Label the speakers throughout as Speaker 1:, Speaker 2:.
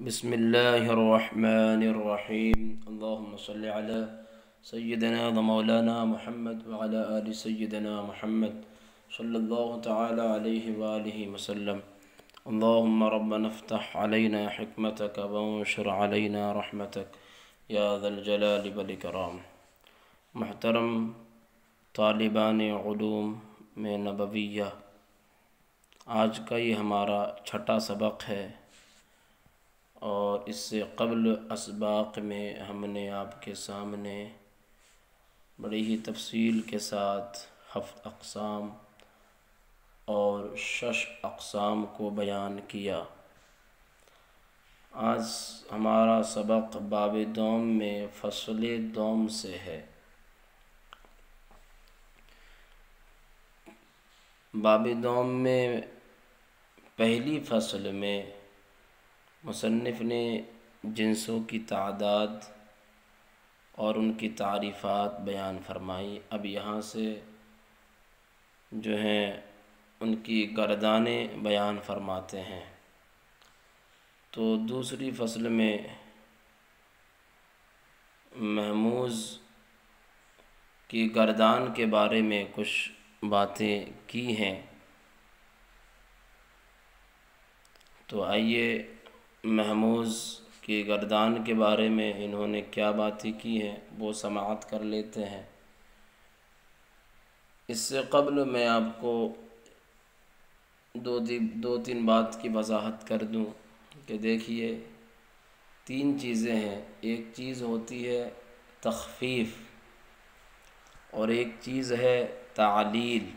Speaker 1: بسم اللہ الرحمن الرحیم اللہم صلی علی سیدنا و مولانا محمد وعلی آل سیدنا محمد صلی اللہ تعالی علیہ وآلہ وسلم اللہم ربنا افتح علینا حکمتک وانشر علینا رحمتک یا ذا الجلال والاکرام۔ محترم طالبان علوم میں نبویہ، آج کا یہ ہمارا چھٹا سبق ہے، اور اس سے قبل اسباق میں ہم نے آپ کے سامنے بڑی ہی تفصیل کے ساتھ 7 اقسام اور 6 اقسام کو بیان کیا۔ آج ہمارا سبق باب دوم میں فصل دوم سے ہے۔ باب دوم میں پہلی فصل میں مصنف نے جنسوں کی تعداد اور ان کی تعریفات بیان فرمائی۔ اب یہاں سے جو ہیں ان کی گردانیں بیان فرماتے ہیں۔ تو دوسری فصل میں مہموز کی گردان کے بارے میں کچھ باتیں کی ہیں، تو آئیے مہموز کی گردان کے بارے میں انہوں نے کیا باتیں کی ہیں وہ سماعت کر لیتے ہیں۔ اس سے قبل میں آپ کو دو تین بات کی وضاحت کر دوں کہ دیکھیے 3 چیزیں ہیں۔ ایک چیز ہوتی ہے تخفیف، اور ایک چیز ہے تعلیل،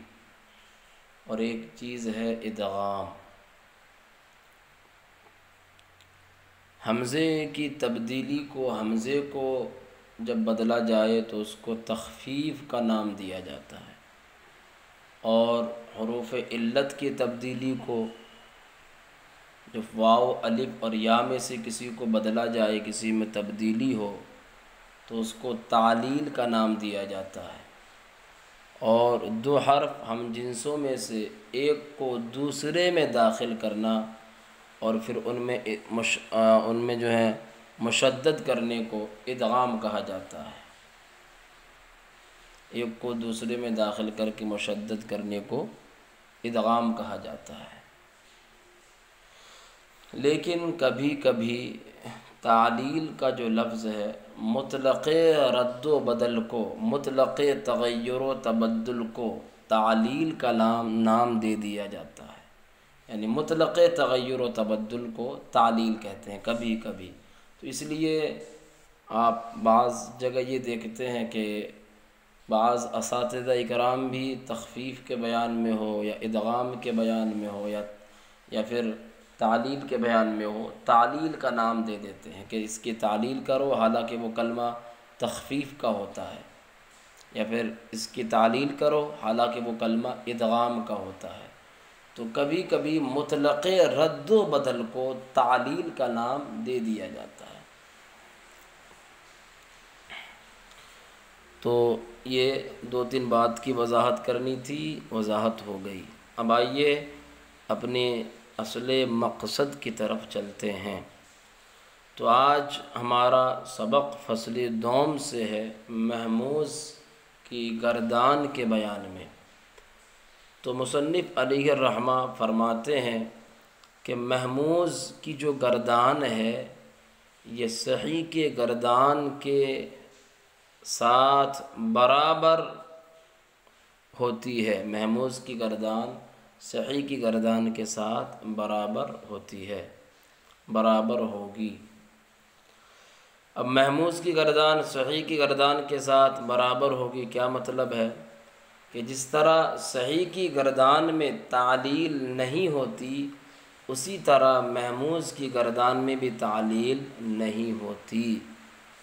Speaker 1: اور ایک چیز ہے ادغام۔ حمزے کی تبدیلی کو، حمزے کو جب بدلا جائے تو اس کو تخفیف کا نام دیا جاتا ہے، اور حروف علت کی تبدیلی کو جب واو الف اور یا میں سے کسی کو بدلا جائے، کسی میں تبدیلی ہو، تو اس کو تعلیل کا نام دیا جاتا ہے۔ اور 2 حرف ہم جنسوں میں سے ایک کو دوسرے میں داخل کرنا اور پھر ان میں جو ہے مشدد کرنے کو ادغام کہا جاتا ہے۔ ایک کو دوسرے میں داخل کر کے مشدد کرنے کو ادغام کہا جاتا ہے۔ لیکن کبھی کبھی تعلیل کا جو لفظ ہے مطلق رد و بدل کو، مطلق تغیر و تبدل کو تعلیل کا نام دے دیا جاتا ہے، یعنی مطلق تغیر و تبدل کو تعلیل کہتے ہیں کبھی کبھی۔ تو اس لیے آپ بعض جگہ یہ دیکھتے ہیں کہ بعض اساتذہ اکرام بھی تخفیف کے بیان میں ہو یا ادغام کے بیان میں ہو یا پھر تعلیل کے بیان میں ہو، تعلیل کا نام دے دیتے ہیں کہ اس کی تعلیل کرو، حالانکہ وہ کلمہ تخفیف کا ہوتا ہے، یا پھر اس کی تعلیل کرو حالانکہ وہ کلمہ ادغام کا ہوتا ہے۔ تو کبھی کبھی مطلق رد و بدل کو تعلیل کا نام دے دیا جاتا ہے۔ تو یہ 2-3 بات کی وضاحت کرنی تھی، وضاحت ہو گئی۔ اب آئیے اپنے اصل مقصد کی طرف چلتے ہیں۔ تو آج ہمارا سبق فصل دوم سے ہے، مہموز کی گردان کے بیان میں۔ تو مصنف علیہ الرحمہ فرماتے ہیں کہ مہموز کی جو گردان ہے یہ صحیح کے گردان کے ساتھ برابر ہوتی ہے۔ مہموز کی گردان صحیح کی گردان کے ساتھ برابر ہوتی ہے، برابر ہوگی۔ اب مہموز کی گردان صحیح کی گردان کے ساتھ برابر ہوگی، کیا مطلب ہے؟ کہ جس طرح صحیح کی گردان میں تعلیل نہیں ہوتی، اسی طرح مہموز کی گردان میں بھی تعلیل نہیں ہوتی،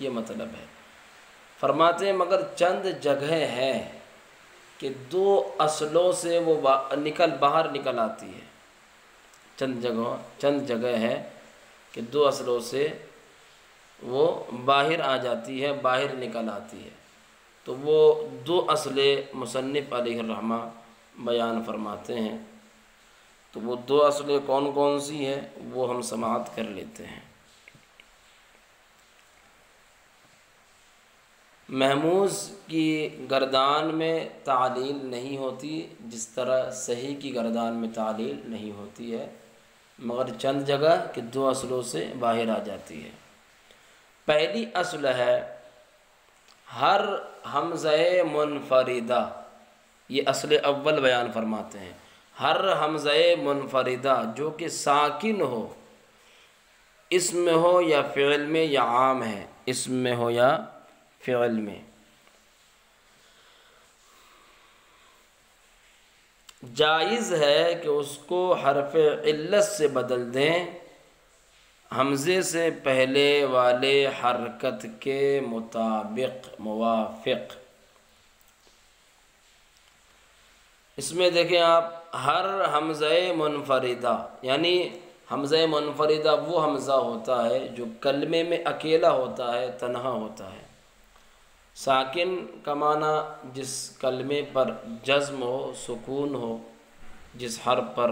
Speaker 1: یہ مطلب ہے۔ فرماتے ہیں مگر چند جگہ ہیں کہ 2 اصلوں سے وہ باہر نکل آتی ہے۔ چند جگہ ہے کہ 2 اصلوں سے وہ باہر آ جاتی ہے، باہر نکل آتی ہے۔ تو وہ 2 اصلیں مصنف علیہ الرحمہ بیان فرماتے ہیں۔ تو وہ 2 اصلیں کون کون سی ہیں وہ ہم سماعت کر لیتے ہیں۔ محموز کی گردان میں تعلیل نہیں ہوتی جس طرح صحیح کی گردان میں تعلیل نہیں ہوتی ہے، مگر چند جگہ کہ دو اصلوں سے باہر آ جاتی ہے۔ پہلی اصل ہے ہر حمزہ منفردہ، یہ اصل اول بیان فرماتے ہیں، ہر حمزہ منفردہ جو کہ ساکن ہو، اسم میں ہو یا فعل میں یا عام ہے، اسم میں ہو یا فعل میں، جائز ہے کہ اس کو حرف علت سے بدل دیں حمزے سے پہلے والے حرکت کے مطابق موافق۔ اس میں دیکھیں آپ، ہر حمزہ منفردہ، یعنی حمزہ منفردہ وہ حمزہ ہوتا ہے جو کلمے میں اکیلا ہوتا ہے، تنہا ہوتا ہے۔ ساکن کا معنی جس کلمے پر جزم ہو، سکون ہو، جس حرف پر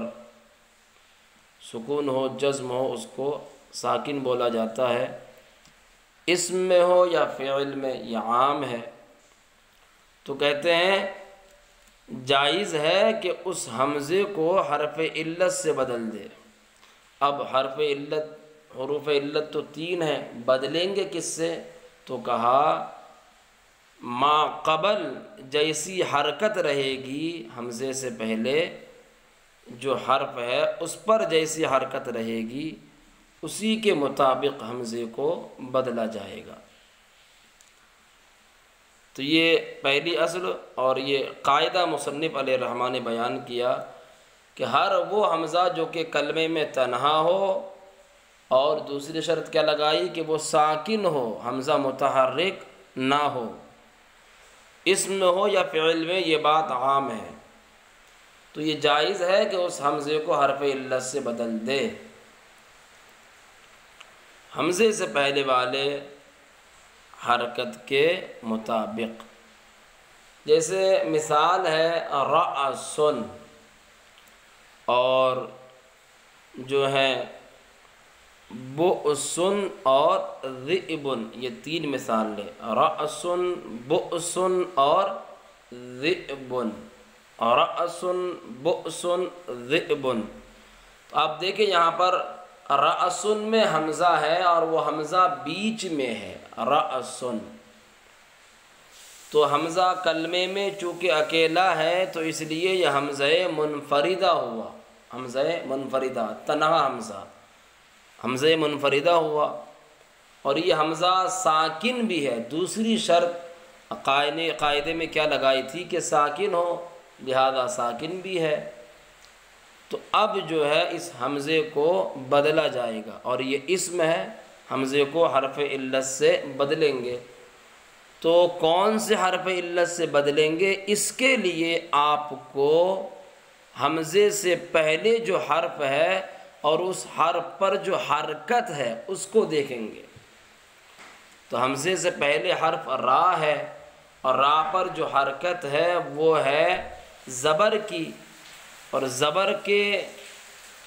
Speaker 1: سکون ہو، جزم ہو، اس کو ساکن بولا جاتا ہے۔ اسم میں ہو یا فعل میں یا عام ہے، تو کہتے ہیں جائز ہے کہ اس حمزے کو حرف علت سے بدل دے۔ اب حرف علت، حروف علت تو 3 ہیں، بدلیں گے کس سے؟ تو کہا ما قبل جیسی حرکت رہے گی حمزے سے پہلے جو حرف ہے اس پر جیسی حرکت رہے گی اسی کے مطابق حمزے کو بدلا جائے گا۔ تو یہ پہلی اصل اور یہ قاعدہ مصنف علیہ الرحمٰن نے بیان کیا کہ ہر وہ حمزہ جو کہ کلمے میں تنہا ہو، اور دوسری شرط کیا لگائی کہ وہ ساکن ہو، حمزہ متحرک نہ ہو، اسم میں ہو یا فعل میں، یہ بات عام ہے، تو یہ جائز ہے کہ اس حمزے کو حرف علت سے بدل دے حمزے سے پہلے والے حرکت کے مطابق۔ جیسے مثال ہے رأسن، اور جو ہے بؤسن اور ذئبن، یہ 3 مثال لے، رأسن، بؤسن اور ذئبن، رأسن، بؤسن، ذئبن۔ تو آپ دیکھیں یہاں پر رأسن میں حمزہ ہے اور وہ حمزہ بیچ میں ہے، رأسن، تو حمزہ کلمے میں چونکہ اکیلا ہے تو اس لیے یہ حمزہ منفردہ ہوا، حمزہ منفردہ، تنہا حمزہ، حمزہ منفردہ ہوا، اور یہ حمزہ ساکن بھی ہے۔ دوسری شرط قاعدے میں کیا لگائی تھی کہ ساکن ہو، لہذا ساکن بھی ہے، تو اب جو ہے اس حمزے کو بدلا جائے گا، اور یہ اسم ہے، حمزے کو حرف علت سے بدلیں گے۔ تو کون سے حرف علت سے بدلیں گے؟ اس کے لیے آپ کو حمزے سے پہلے جو حرف ہے اور اس حرف پر جو حرکت ہے اس کو دیکھیں گے۔ تو حمزے سے پہلے حرف را ہے، اور را پر جو حرکت ہے وہ ہے زبر کی، اور زبر کے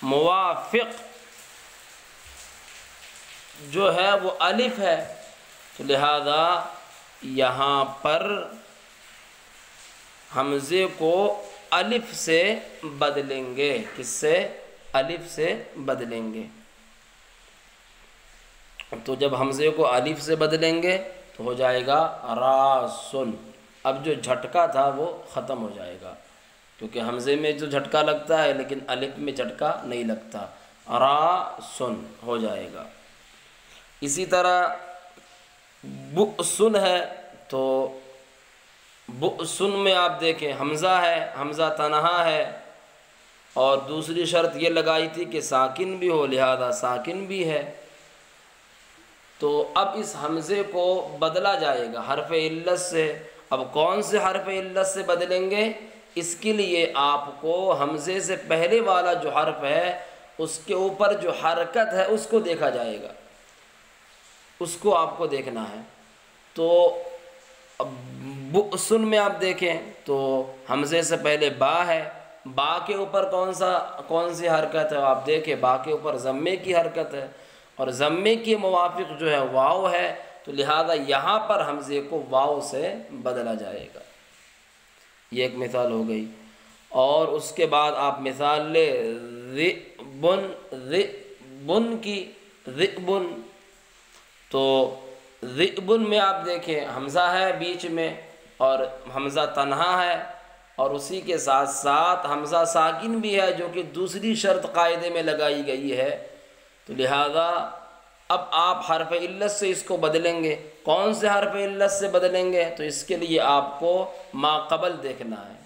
Speaker 1: موافق جو ہے وہ الف ہے، تو لہذا یہاں پر حمزے کو الف سے بدلیں گے۔ کس سے؟ الف سے بدلیں گے۔ تو جب حمزے کو الف سے بدلیں گے تو ہو جائے گا راسن، اب جو جھٹکا تھا وہ ختم ہو جائے گا، کیونکہ حمزے میں جو جھٹکا لگتا ہے لیکن الف میں جھٹکا نہیں لگتا، راسن ہو جائے گا۔ اسی طرح بؤسن ہے، تو بؤسن میں آپ دیکھیں حمزہ ہے، حمزہ تنہا ہے، اور دوسری شرط یہ لگائی تھی کہ ساکن بھی ہو، لہذا ساکن بھی ہے، تو اب اس حمزے کو بدلا جائے گا حرف علت سے۔ اب کون سے حرف علت سے بدلیں گے؟ اس کے لیے آپ کو حمزے سے پہلے والا جو حرف ہے اس کے اوپر جو حرکت ہے اس کو دیکھا جائے گا، اس کو آپ کو دیکھنا ہے۔ تو بؤسن میں آپ دیکھیں تو حمزے سے پہلے با ہے، با کے اوپر کون سی حرکت ہے؟ آپ دیکھیں با کے اوپر ضمے کی حرکت ہے، اور ضمے کے موافق جو ہے واو ہے، تو لہذا یہاں پر حمزے کو واو سے بدلا جائے گا۔ یہ ایک مثال ہو گئی۔ اور اس کے بعد آپ مثال لے ذئبن، ذئبن کی، ذئبن، تو ذئبن میں آپ دیکھیں حمزہ ہے بیچ میں اور حمزہ تنہا ہے، اور اسی کے ساتھ ساتھ حمزہ ساکن بھی ہے جو کہ دوسری شرط قاعدے میں لگائی گئی ہے۔ تو لہذا اب آپ حرف علت سے اس کو بدلیں گے۔ کون سے حرف علت سے بدلیں گے؟ تو اس کے لیے آپ کو ما قبل دیکھنا ہے۔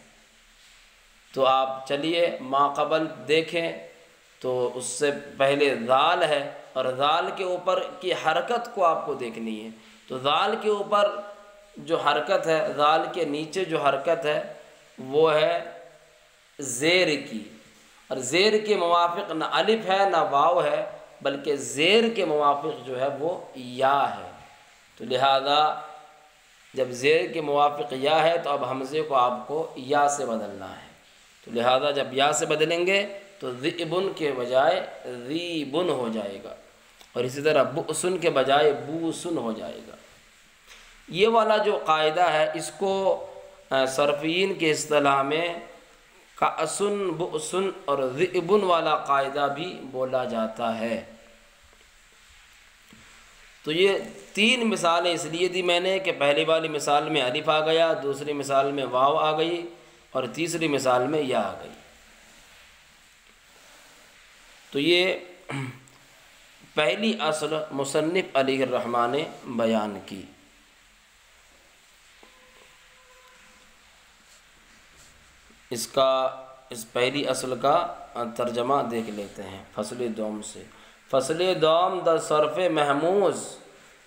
Speaker 1: تو آپ چلیے ما قبل دیکھیں، تو اس سے پہلے ذال ہے، اور ذال کے اوپر کی حرکت کو آپ کو دیکھنی ہے۔ تو ذال کے اوپر جو حرکت ہے، ذال کے نیچے جو حرکت ہے وہ ہے زیر کی، اور زیر کے موافق نہ الف ہے نہ واو ہے، بلکہ زیر کے موافق جو ہے وہ یا ہے۔ تو لہذا جب زیر کے موافق یا ہے تو اب حمزے کو آپ کو یا سے بدلنا ہے۔ تو لہذا جب یا سے بدلیں گے تو ذئبن کے بجائے ذیبن ہو جائے گا، اور اسی طرح بؤسن کے بجائے بوسن ہو جائے گا۔ یہ والا جو قاعدہ ہے اس کو صرفین کے اصطلاح میں کأسن، بؤسن اور ذئبن والا قاعدہ بھی بولا جاتا ہے۔ تو یہ تین مثالیں اس لیے دی میں نے کہ پہلی والی مثال میں الف آ گیا، دوسری مثال میں واو آ گئی، اور تیسری مثال میں یا آ گئی۔ تو یہ پہلی اصل مصنف علیہ الرحمٰن نے بیان کی۔ اس پہلی اصل کا ترجمہ دیکھ لیتے ہیں فصل دوم سے۔ فصل دوم در صرف محموز،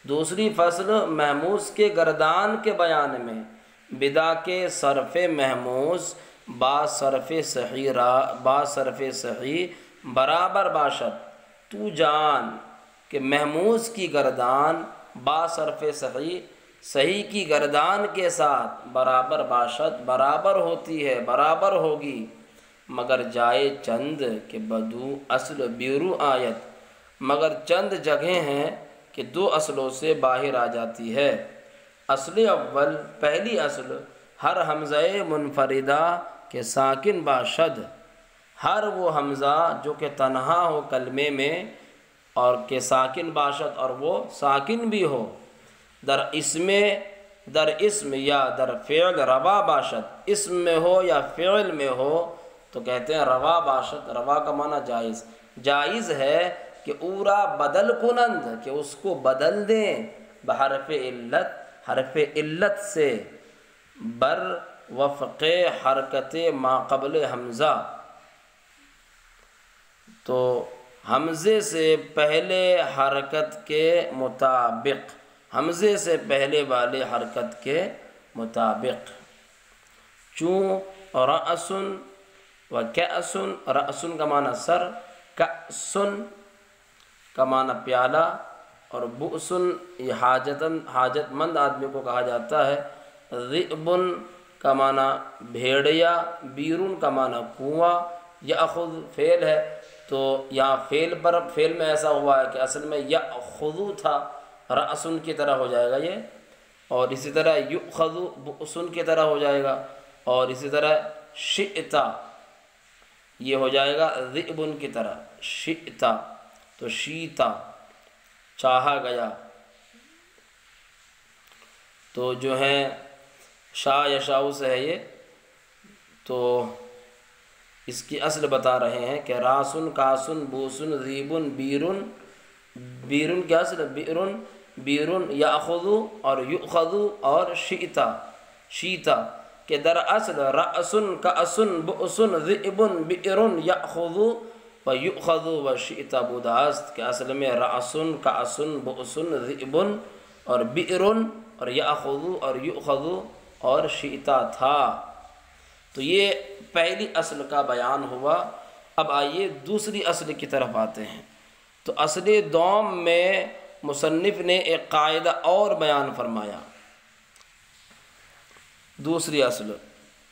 Speaker 1: دوسری فصل محموز کے گردان کے بیان میں بدا کے صرف محموز با صرف صحیح برابر باشد تو جان کہ محموز کی گردان با صرف صحیح کی گردان کے ساتھ برابر باشد برابر ہوتی ہے، برابر ہوگی، مگر جائے چند کہ بدو اصل بیرو آیت، مگر چند جگہیں ہیں کہ دو اصلوں سے باہر آ جاتی ہے۔ اصل اول، پہلی اصل، ہر حمزہ منفردہ کے ساکن باشد، ہر وہ حمزہ جو کہ تنہا ہو کلمے میں اور کے ساکن باشد، اور وہ ساکن بھی ہو، در اسم یا در فعل روا باشد، اسم میں ہو یا فعل میں ہو تو کہتے ہیں روا باشد۔ روا کا معنی جائز، جائز ہے کہ اورا بدل کنند، کہ اس کو بدل دیں بحرف علت، حرف علت سے، بر وفق حرکت ما قبل حمزہ، تو حمزے سے پہلے حرکت کے مطابق، حمزے سے پہلے والے حرکت کے مطابق، چون رأسن و کأسن، رأسن کا معنی سر، کأسن کا معنی پیالہ، اور بؤسن یہ حاجت مند آدمی کو کہا جاتا ہے، ذئبن کا معنی بھیڑیا، بیرون کا معنی کنواں، یأخذ فعل ہے، تو یہاں فعل میں ایسا ہوا ہے کہ اصل میں یأخذ تھا، رأسن کی طرح ہو جائے گا یہ، اور اسی طرح یؤخذ بؤسن کی طرح ہو جائے گا، اور اسی طرح شئتا یہ ہو جائے گا ذئبن کی طرح، شئتا تو شیتا چاہا گیا۔ تو جو ہے شاء یشاء سے ہے یہ، تو اس کی اصل بتا رہے ہیں کہ راسن، کاسن، بوسن، ذیبن، بیرن، بیرن کی اصل بیرن، بیرن، یاخذ اور یؤخذ اور شیتا کہ در اصل رأسن، کاسن، بؤسن، ذئبن، بیرن، یاخذ و یؤخذ و شیتا بوداست کہ اصل میں رأسن، کاسن، بؤسن، ذئبن اور بیرن اور یاخذ اور یؤخذ اور شیتا تھا۔ تو یہ پہلی اصل کا بیان ہوا۔ اب آئیے دوسری اصل کی طرف آتے ہیں۔ تو اصل دوم میں مصنف نے ایک قاعدہ اور بیان فرمایا، دوسری اصل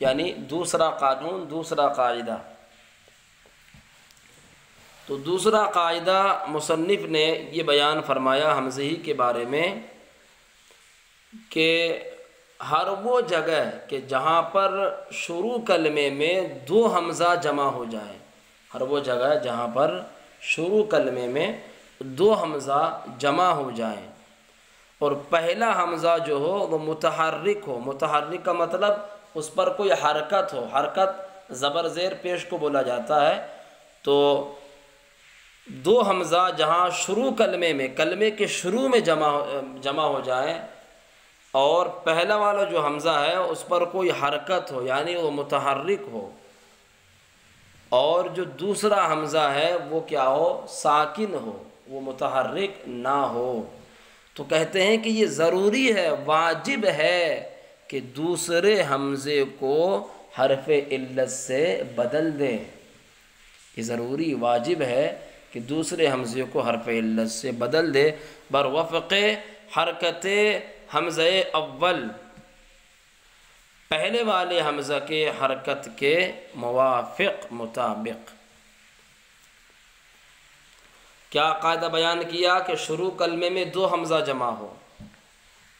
Speaker 1: یعنی دوسرا قانون، دوسرا قاعدہ۔ تو دوسرا قاعدہ مصنف نے یہ بیان فرمایا حمزہ ہی کے بارے میں کہ ہر وہ جگہ کہ جہاں پر شروع کلمے میں دو حمزہ جمع ہو جائیں، ہر وہ جگہ جہاں پر شروع کلمے میں دو حمزہ جمع ہو جائیں اور پہلا حمزہ جو ہو وہ متحرک ہو، متحرک کا مطلب اس پر کوئی حرکت ہو، حرکت زبر زیر پیش کو بولا جاتا ہے، تو دو حمزہ جہاں شروع کلمے میں، کلمے کے شروع میں جمع ہو جائیں اور پہلا والا جو حمزہ ہے اس پر کوئی حرکت ہو یعنی وہ متحرک ہو، اور جو دوسرا حمزہ ہے وہ کیا ہو، ساکن ہو، وہ متحرک نہ ہو، تو کہتے ہیں کہ یہ ضروری ہے، واجب ہے کہ دوسرے حمزے کو حرف علت سے بدل دیں، یہ ضروری واجب ہے کہ دوسرے حمزے کو حرف علت سے بدل دے بروفق حرکت حمزہ اول، پہلے والے حمزہ کے حرکت کے موافق مطابق۔ کیا قاعدہ بیان کیا کہ شروع کلمے میں دو حمزہ جمع ہو،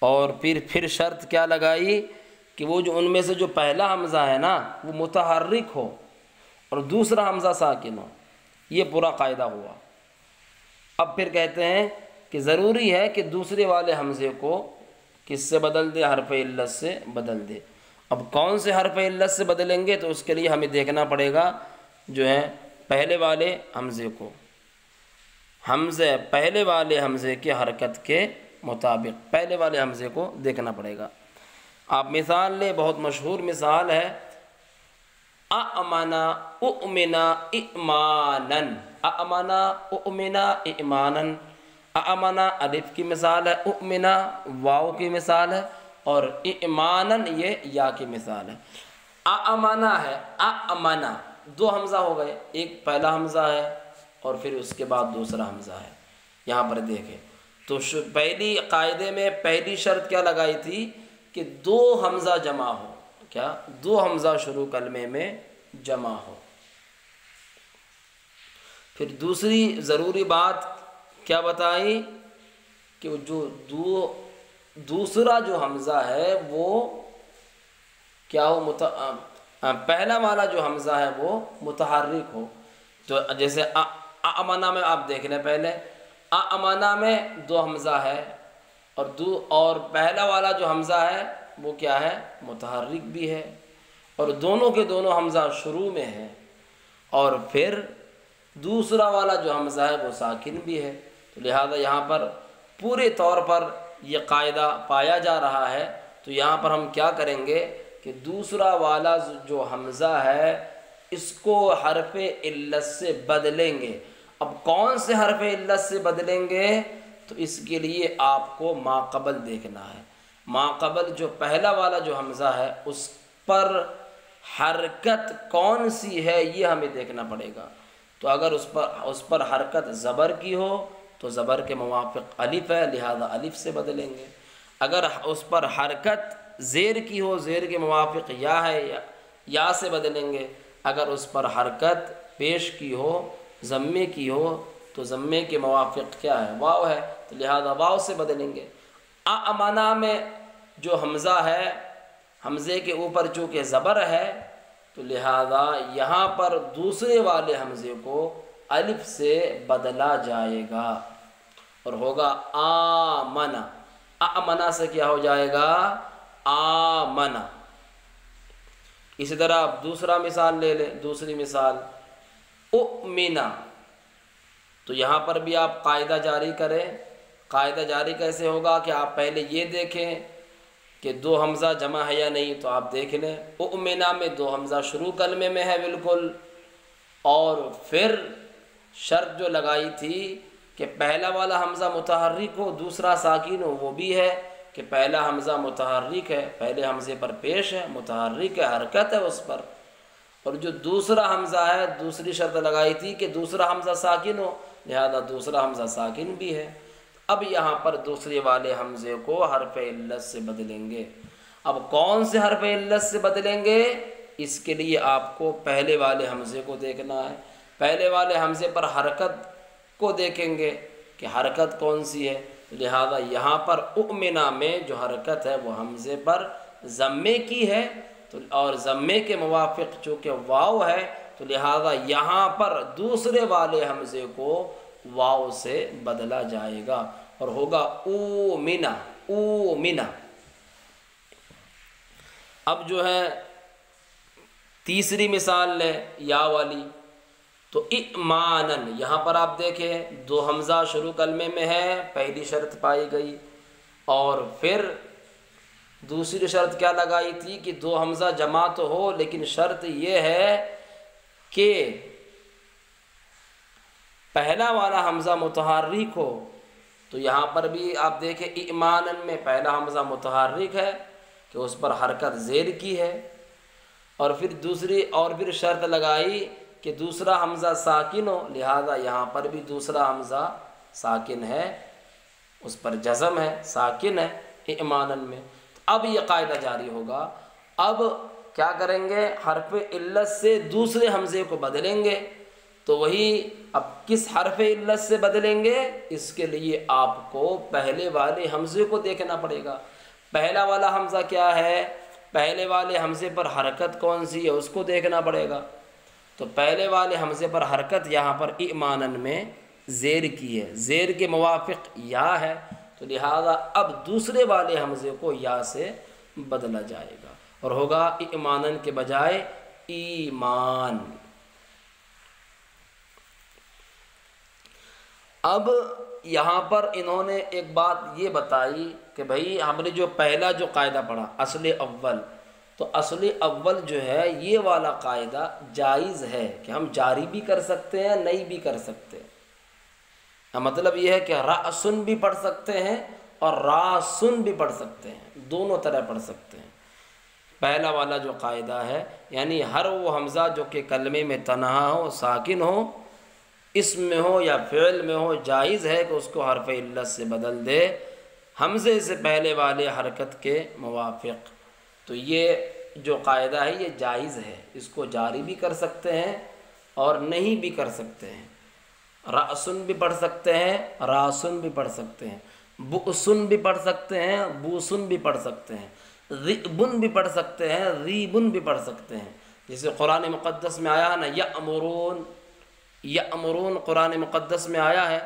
Speaker 1: اور پھر شرط کیا لگائی کہ وہ جو ان میں سے جو پہلا حمزہ ہے نا وہ متحرک ہو اور دوسرا حمزہ ساکن ہو، یہ پورا قاعدہ ہوا۔ اب پھر کہتے ہیں کہ ضروری ہے کہ دوسرے والے حمزے کو کس سے بدل دے، حرف علت سے بدل دے۔ اب کون سے حرف علت سے بدلیں گے، تو اس کے لیے ہمیں دیکھنا پڑے گا جو ہے پہلے والے حمزے کو، پہلے والے حمزے کی حرکت کے مطابق پہلے والے حمزے کو دیکھنا پڑے گا۔ آپ مثال لیں، بہت مشہور مثال ہے، اَأْمَنَ اُؤْمِنَ اِئْمَانًا، اَأْمَنَ اُؤْمِنَ اِئْمَانًا، اَأْمَنَ الف کی مثال ہے، اُؤْمِنَ واو کی مثال ہے، اور اِئْمَانًا یہ یا کی مثال ہے۔ اَأْمَنَ ہے، اَأْمَنَ دو حمزہ ہو گئے، ایک پہلا حمزہ ہے اور پھر اس کے بعد دوسرا حمزہ ہے، یہاں پر دیکھیں تو پہلی قاعدے میں پہلی شرط کیا لگائی تھی کہ دو حمزہ جمع ہو، کیا دو حمزہ شروع کلمے میں جمع ہو۔ پھر دوسری ضروری بات کیا بتائی کہ جو دوسرا جو حمزہ ہے وہ کیا ہو، پہلا والا جو حمزہ ہے وہ متحرک ہو، تو جیسے اَأْمَنَ میں آپ دیکھ لیں، پہلے اَأْمَنَ میں دو حمزہ ہے اور پہلا والا جو حمزہ ہے وہ کیا ہے، متحرک بھی ہے، اور دونوں کے دونوں حمزہ شروع میں ہے، اور پھر دوسرا والا جو حمزہ ہے وہ ساکن بھی ہے، تو لہذا یہاں پر پورے طور پر یہ قاعدہ پایا جا رہا ہے۔ تو یہاں پر ہم کیا کریں گے کہ دوسرا والا جو حمزہ ہے اس کو حرف علت سے بدلیں گے۔ اب کون سے حرف علت سے بدلیں گے، تو اس کے لیے آپ کو ما قبل دیکھنا ہے، ما قبل جو پہلا والا جو حمزہ ہے اس پر حرکت کون سی ہے یہ ہمیں دیکھنا پڑے گا، تو اگر اس پر حرکت زبر کی ہو تو زبر کے موافق الف ہے، لہذا الف سے بدلیں گے، اگر اس پر حرکت زیر کی ہو زیر کے موافق یا ہے یا سے بدلیں گے، اگر اس پر حرکت پیش کی ہو ضمے کی ہو تو ضمے کے موافق کیا ہے، واو ہے، تو لہذا واو سے بدلیں گے۔ اَأْمَنَ میں جو حمزہ ہے، حمزے کے اوپر چونکہ زبر ہے تو لہذا یہاں پر دوسرے والے حمزے کو الف سے بدلا جائے گا اور ہوگا آمن، اَأْمَنَ سے کیا ہو جائے گا، آمن۔ اسی طرح آپ دوسرا مثال لے لیں، دوسری مثال اُؤْمِنَ، تو یہاں پر بھی آپ قاعدہ جاری کریں۔ قاعدہ جاری کیسے ہوگا کہ آپ پہلے یہ دیکھیں کہ دو حمزہ جمع ہے یا نہیں، تو آپ دیکھ لیں اُؤْمِنَ میں دو حمزہ شروع کلمے میں ہے بالکل، اور پھر شرط جو لگائی تھی کہ پہلا والا حمزہ متحرک ہو دوسرا ساکن ہو، وہ بھی ہے کہ پہلا حمزہ متحرک ہے، پہلے حمزے پر پیش ہے، متحرک ہے، حرکت ہے اس پر، اور جو دوسرا حمزہ ہے دوسری شرط لگائی تھی کہ دوسرا حمزہ ساکن ہو، لہذا دوسرا حمزہ ساکن بھی ہے۔ اب یہاں پر دوسرے والے حمزے کو حرف علت سے بدلیں گے۔ اب کون سے حرف علت سے بدلیں گے، اس کے لیے آپ کو پہلے والے حمزے کو دیکھنا ہے، پہلے والے حمزے پر حرکت کو دیکھیں گے کہ حرکت کون سی ہے، لہذا یہاں پر اؤمنا میں جو حرکت ہے وہ حمزے پر ضمے کی ہے، تو اور ضمے کے موافق چونکہ واو ہے تو لہذا یہاں پر دوسرے والے حمزے کو واو سے بدلا جائے گا اور ہوگا اومنا اومنا۔ اب جو ہے تیسری مثال لیں یا والی، تو ایمانن، یہاں پر آپ دیکھیں دو حمزہ شروع کلمے میں ہے، پہلی شرط پائی گئی، اور پھر دوسری شرط کیا لگائی تھی کہ دو حمزہ جمع تو ہو لیکن شرط یہ ہے کہ پہلا والا حمزہ متحرک ہو، تو یہاں پر بھی آپ دیکھیں ایمانن میں پہلا حمزہ متحرک ہے کہ اس پر حرکت زیر کی ہے، اور پھر دوسری اور پھر شرط لگائی کہ دوسرا حمزہ ساکن ہو، لہذا یہاں پر بھی دوسرا حمزہ ساکن ہے، اس پر جزم ہے، ساکن ہے ایمانن میں۔ اب یہ قاعدہ جاری ہوگا، اب کیا کریں گے، حرف علت سے دوسرے حمزے کو بدلیں گے، تو وہی اب کس حرف علت سے بدلیں گے، اس کے لیے آپ کو پہلے والے حمزے کو دیکھنا پڑے گا۔ پہلا والا حمزہ کیا ہے، پہلے والے حمزے پر حرکت کون سی ہے اس کو دیکھنا پڑے گا، تو پہلے والے حمزے پر حرکت یہاں پر ایمانن میں زیر کی ہے، زیر کے موافق یا ہے، تو لہذا اب دوسرے والے حمزے کو یا سے بدلا جائے گا اور ہوگا ایمانن کے بجائے ایمان۔ اب یہاں پر انہوں نے ایک بات یہ بتائی کہ بھائی ہم نے جو پہلا جو قاعدہ پڑھا اصل اول، تو اصل اول جو ہے یہ والا قاعدہ جائز ہے کہ ہم جاری بھی کر سکتے ہیں نہیں بھی کر سکتے، مطلب یہ ہے کہ رأسن بھی پڑھ سکتے ہیں اور راسن بھی پڑھ سکتے ہیں، دونوں طرح پڑھ سکتے ہیں۔ پہلا والا جو قاعدہ ہے یعنی ہر وہ حمزہ جو کہ کلمے میں تنہا ہو، ساکن ہو، اسم میں ہو یا فعل میں ہو، جائز ہے کہ اس کو حرف علت سے بدل دے حمزے سے پہلے والے حرکت کے موافق، تو یہ جو قاعدہ ہے یہ جائز ہے، اس کو جاری بھی کر سکتے ہیں اور نہیں بھی کر سکتے ہیں۔ رأسن بھی پڑھ سکتے ہیں، راسن بھی پڑھ سکتے ہیں، بؤسن بھی پڑھ سکتے ہیں، بوسن بھی پڑھ سکتے ہیں، ذئبن بھی پڑھ سکتے ہیں، ذیبن بھی پڑھ سکتے ہیں، جیسے قرآن مقدس میں آیا ہے نا یأمرون، یأمرون قرآن مقدس میں آیا ہے،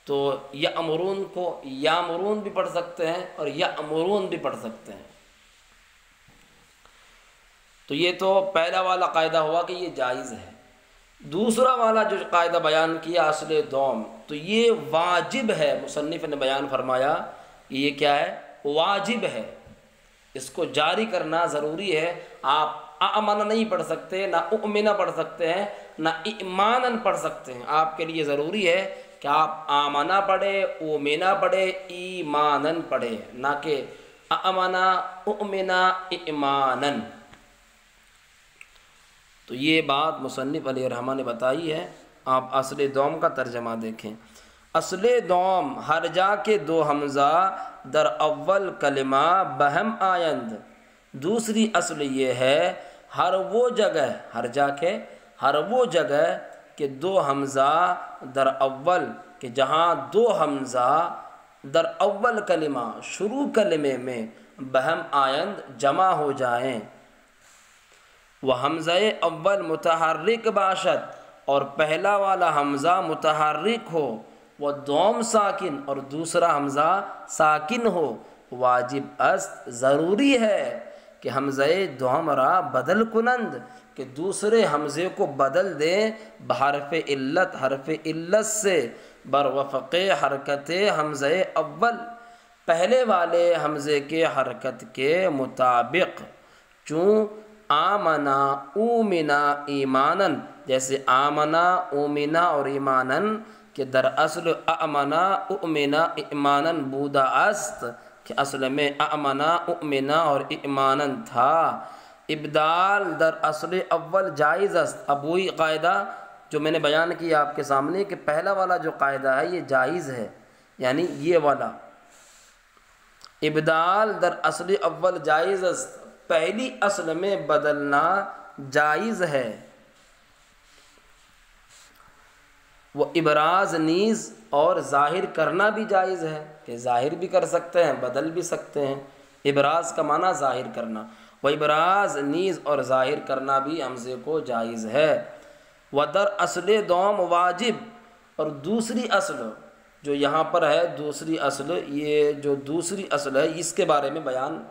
Speaker 1: تو یأمرون کو یامرون بھی پڑھ سکتے ہیں اور یأمرون بھی پڑھ سکتے ہیں۔ تو یہ تو پہلا والا قاعدہ ہوا کہ یہ جائز ہے۔ دوسرا والا جو قاعدہ بیان کیا اصل دوم، تو یہ واجب ہے، مصنف نے بیان فرمایا کہ یہ کیا ہے، واجب ہے، اس کو جاری کرنا ضروری ہے۔ آپ امن نہیں پڑھ سکتے، نہ اؤمنا پڑھ سکتے ہیں، نہ ایمانن پڑھ سکتے ہیں، آپ کے لیے ضروری ہے کہ آپ آمنا پڑھے، اومنا پڑھے، ایمانن پڑھے، نہ کہ امنا اؤمنا ایمانن۔ تو یہ بات مصنف علیہ الرحمہ نے بتائی ہے۔ آپ اصل دوم کا ترجمہ دیکھیں، اصل دوم ہر جا کے دو حمزہ در اول کلمہ بہم آیند، دوسری اصل یہ ہے ہر وہ جگہ، ہر جا کے ہر وہ جگہ کہ دو حمزہ در اول، کہ جہاں دو حمزہ در اول کلمہ شروع کلمے میں بہم آیند جمع ہو جائیں، وہ حمزہ اول متحرک باشد، اور پہلا والا حمزہ متحرک ہو، وہ دوم ساکن اور دوسرا حمزہ ساکن ہو، واجب است ضروری ہے کہ حمزہ دوم را بدل کنند، کہ دوسرے حمزے کو بدل دیں بحرف علت، حرف علت سے بر وفق حرکت حمزہ اول، پہلے والے حمزے کے حرکت کے مطابق، چون آمنا اومنا ایمانن، جیسے آمنا اومنا اور ایمانن کہ در اصل آمنا اؤمنا ایمانن بودا است، کہ اصل میں آمنا اؤمنا اور ایمانن تھا، ابدال در اصل اول جائز است۔ اب وہی قاعدہ جو میں نے بیان کیا آپ کے سامنے کہ پہلا والا جو قاعدہ ہے یہ جائز ہے، یعنی یہ والا ابدال در اصل اول جائز است، پہلی اصل میں بدلنا جائز ہے۔ وہ ابراز نیز اور ظاہر کرنا بھی جائز ہے، کہ ظاہر بھی کر سکتے ہیں، بدل بھی سکتے ہیں۔ ابراز کا معنی ظاہر کرنا، وہ ابراز نیز اور ظاہر کرنا بھی حمزے کو جائز ہے۔ ودر اصل دوم واجب، اور دوسری اصل جو یہاں پر ہے، دوسری اصل، یہ جو دوسری اصل ہے اس کے بارے میں بیان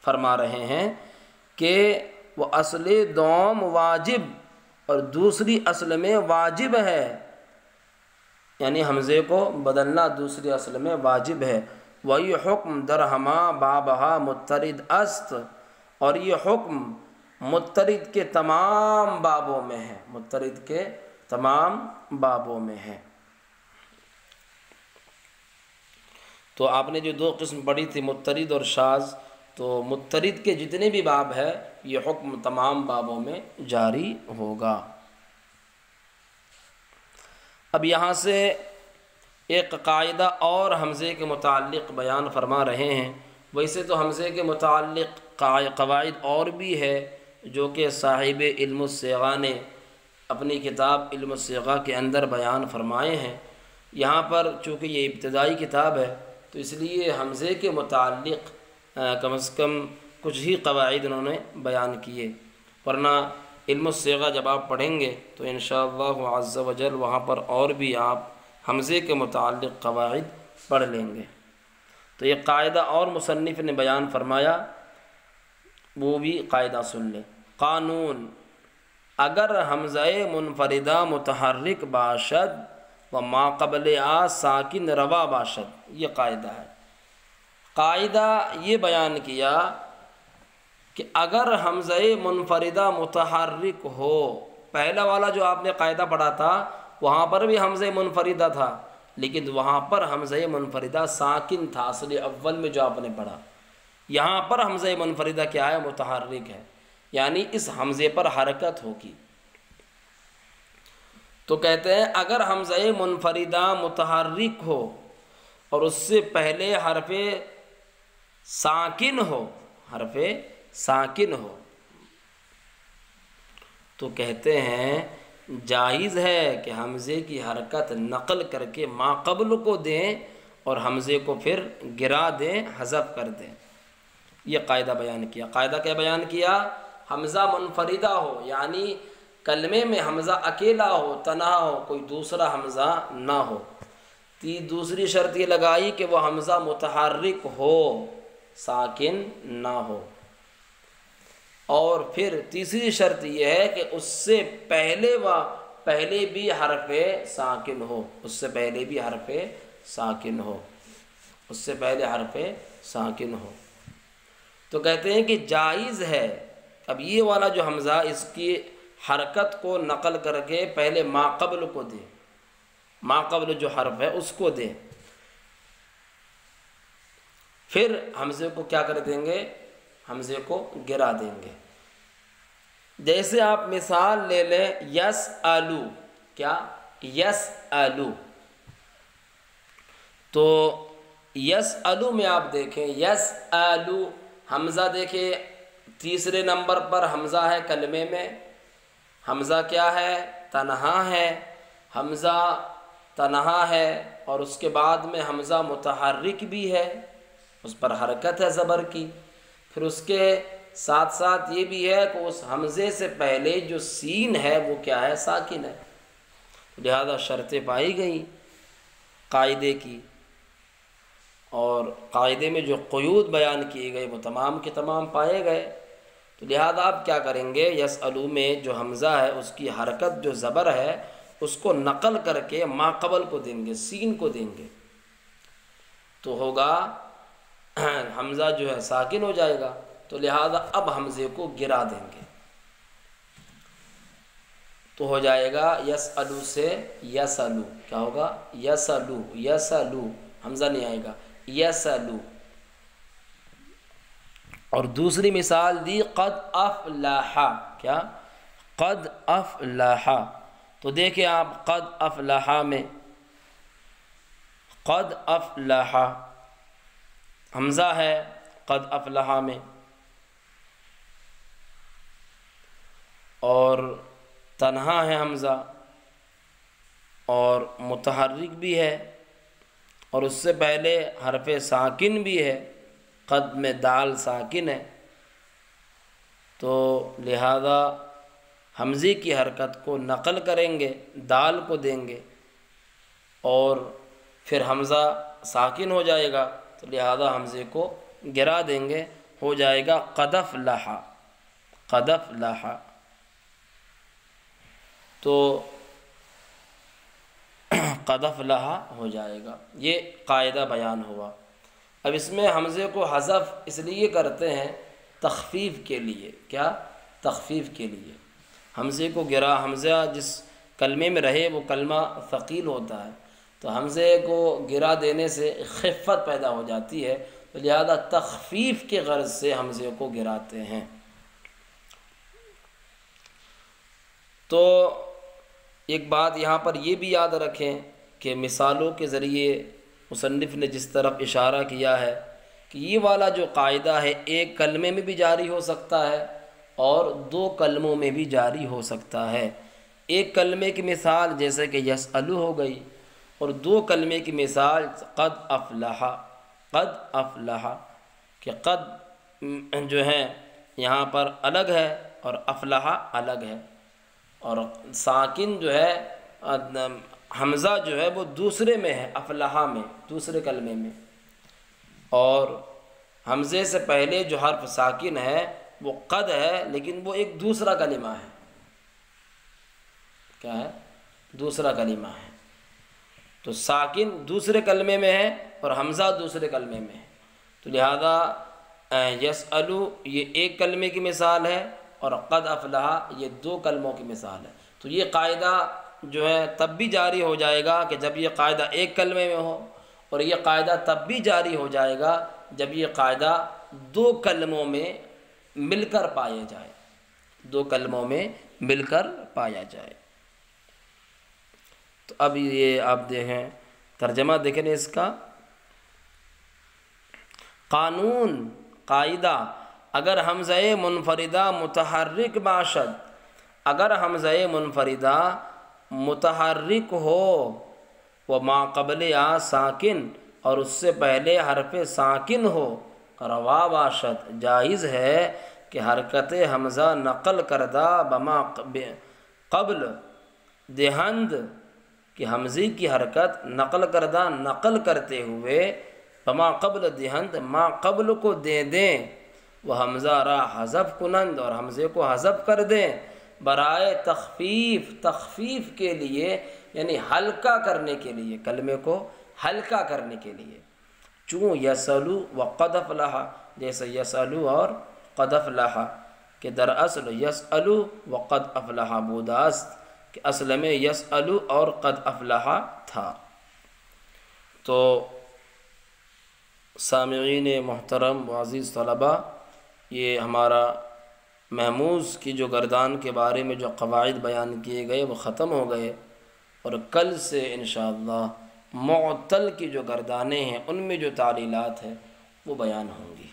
Speaker 1: فرما رہے ہیں کہ وہ اصل دوم واجب، اور دوسری اصل میں واجب ہے، یعنی حمزے کو بدلنا دوسری اصل میں واجب ہے۔ وہی حکم درہما بابہا مترد است، اور یہ حکم مترد کے تمام بابوں میں ہے، مترد کے تمام بابوں میں ہے۔ تو آپ نے جو دو قسم پڑھی تھی، مترد اور شاذ، تو مترد کے جتنے بھی باب ہے یہ حکم تمام بابوں میں جاری ہوگا۔ اب یہاں سے ایک قاعدہ اور حمزے کے متعلق بیان فرما رہے ہیں۔ ویسے تو حمزے کے متعلق قواعد اور بھی ہے جو کہ صاحب علم الصیغہ نے اپنی کتاب علم الصیغہ کے اندر بیان فرمائے ہیں۔ یہاں پر چونکہ یہ ابتدائی کتاب ہے تو اس لیے حمزے کے متعلق کم از کم کچھ ہی قواعد انہوں نے بیان کیے، ورنہ علم الصیغہ جب آپ پڑھیں گے تو انشاءاللہ عز و جل وہاں پر اور بھی آپ حمزے کے متعلق قواعد پڑھ لیں گے۔ تو یہ قاعدہ اور مصنف نے بیان فرمایا، وہ بھی قاعدہ سن لیں۔ قانون، اگر حمزہ منفردہ متحرک باشد و ما قبل آ ساکن روا باشد، یہ قاعدہ ہے۔ قاعدہ یہ بیان کیا کہ اگر حمزہ منفردہ متحرک ہو، پہلا والا جو آپ نے قاعدہ پڑھا تھا وہاں پر بھی حمزہ منفردہ تھا، لیکن وہاں پر حمزہ منفردہ ساکن تھا، اصل اول میں جو آپ نے پڑھا۔ یہاں پر حمزہ منفردہ کیا ہے؟ متحرک ہے، یعنی اس حمزے پر حرکت ہوگی۔ تو کہتے ہیں اگر حمزہ منفردہ متحرک ہو اور اس سے پہلے حرف ساکن ہو، حرف ساکن ہو، تو کہتے ہیں جائز ہے کہ حمزے کی حرکت نقل کر کے ما قبل کو دیں اور حمزے کو پھر گرا دیں، حذف کر دیں۔ یہ قاعدہ بیان کیا۔ قاعدہ کیا بیان کیا؟ حمزہ منفردہ ہو، یعنی کلمے میں حمزہ اکیلا ہو، تنہا ہو، کوئی دوسرا حمزہ نہ ہو۔ دوسری شرط یہ لگائی کہ وہ حمزہ متحرک ہو، ساکن نہ ہو، اور پھر تیسری شرط یہ ہے کہ اس سے پہلے بھی حرف ساکن ہو، اس سے پہلے بھی حرف ساکن ہو، اس سے پہلے حرف ساکن ہو۔ تو کہتے ہیں کہ جائز ہے۔ اب یہ والا جو حمزہ، اس کی حرکت کو نقل کر کے پہلے ما قبل کو دے، ما قبل جو حرف ہے اس کو دیں، پھر حمزے کو کیا کر دیں گے؟ حمزے کو گرا دیں گے۔ جیسے آپ مثال لے لیں یسألو، کیا؟ یسألو، تو یسألو میں آپ دیکھیں یسألو، حمزہ دیکھیں تیسرے نمبر پر حمزہ ہے کلمے میں۔ حمزہ کیا ہے؟ تنہا ہے۔ حمزہ تنہا ہے اور اس کے بعد میں حمزہ متحرک بھی ہے، اس پر حرکت ہے زبر کی۔ پھر اس کے ساتھ ساتھ یہ بھی ہے کہ اس حمزے سے پہلے جو سین ہے وہ کیا ہے؟ ساکن ہے۔ لہذا شرطیں پائی گئیں قاعدے کی، اور قاعدے میں جو قیود بیان کیے گئے وہ تمام کے تمام پائے گئے۔ تو لہذا آپ کیا کریں گے؟ یسألو میں جو حمزہ ہے اس کی حرکت جو زبر ہے اس کو نقل کر کے ما قبل کو دیں گے، سین کو دیں گے، تو ہوگا حمزہ جو ہے ساکن ہو جائے گا۔ تو لہذا اب حمزے کو گرا دیں گے تو ہو جائے گا یسألو سے یسألو، کیا ہوگا؟ یسألو، یسألو، حمزہ نہیں آئے گا، یسألو۔ اور دوسری مثال دی قد افلح، کیا؟ قد افلح، تو دیکھیں آپ قد افلح میں، قد افلح حمزہ ہے قد افلح میں، اور تنہا ہے حمزہ، اور متحرک بھی ہے، اور اس سے پہلے حرف ساکن بھی ہے، قد میں دال ساکن ہے، تو لہذا حمزے کی حرکت کو نقل کریں گے، دال کو دیں گے، اور پھر حمزہ ساکن ہو جائے گا تو لہذا حمزے کو گرا دیں گے، ہو جائے گا قد افلح، قد افلح۔ تو قد افلح ہو جائے گا، یہ قاعدہ بیان ہوا۔ اب اس میں حمزے کو حذف اس لیے کرتے ہیں تخفیف کے لیے، کیا؟ تخفیف کے لیے حمزے کو گرا، حمزہ جس کلمے میں رہے وہ کلمہ ثقیل ہوتا ہے، تو حمزے کو گرا دینے سے خفت پیدا ہو جاتی ہے، تو لہذا تخفیف کے غرض سے حمزے کو گراتے ہیں۔ تو ایک بات یہاں پر یہ بھی یاد رکھیں کہ مثالوں کے ذریعے مصنف نے جس طرف اشارہ کیا ہے کہ یہ والا جو قاعدہ ہے ایک کلمے میں بھی جاری ہو سکتا ہے اور دو کلموں میں بھی جاری ہو سکتا ہے۔ ایک کلمے کی مثال جیسے کہ یسألو ہو گئی، اور دو کلمے کی مثال قد افلح، قد افلح، کہ قد جو ہے یہاں پر الگ ہے اور افلح الگ ہے، اور ساکن جو ہے حمزہ جو ہے وہ دوسرے میں ہے، افلح میں، دوسرے کلمے میں، اور حمزے سے پہلے جو حرف ساکن ہے وہ قد ہے، لیکن وہ ایک دوسرا کلمہ ہے، کیا ہے؟ دوسرا کلمہ ہے، تو ساکن دوسرے کلمے میں ہے اور حمزہ دوسرے کلمے میں ہے، تو لہذا یسألو یہ ایک کلمے کی مثال ہے اور قد افلح یہ دو کلموں کی مثال ہے۔ تو یہ قاعدہ جو ہے تب بھی جاری ہو جائے گا کہ جب یہ قاعدہ ایک کلمے میں ہو، اور یہ قاعدہ تب بھی جاری ہو جائے گا جب یہ قاعدہ دو کلموں میں مل کر پایا جائے، دو کلموں میں مل کر پایا جائے۔ تو اب یہ آپ دیکھیں ترجمہ دیکھیں اس کا، قانون، قاعدہ، اگر حمزہ منفردہ متحرک باشد، اگر حمزہ منفردہ متحرک ہو، وہ ما قبل ساکن، اور اس سے پہلے حرف ساکن ہو، روا باشد، جائز ہے کہ حرکت حمزہ نقل کردہ بما قبل دہند، کہ حمزے کی حرکت نقل کردہ نقل کرتے ہوئے بما قبل دہند، ما قبل کو دے دیں، وہ حمزہ را حذف کنند، اور حمزے کو حذف کر دیں، برائے تخفیف، تخفیف کے لیے یعنی ہلکا کرنے کے لیے، کلمے کو ہلکا کرنے کے لیے، چوں یسألو و قد افلح، جیسے یسألو اور قد افلح، کہ دراصل یسألو و قد افلح بوداست، کہ اصل میں یسألو اور قد افلح تھا۔ تو سامعین محترم و عزیز طلبہ، یہ ہمارا محموز کی جو گردان کے بارے میں جو قواعد بیان کیے گئے وہ ختم ہو گئے، اور کل سے انشاءاللہ معطل کی جو گردانیں ہیں ان میں جو تعلیلات ہیں وہ بیان ہوں گی۔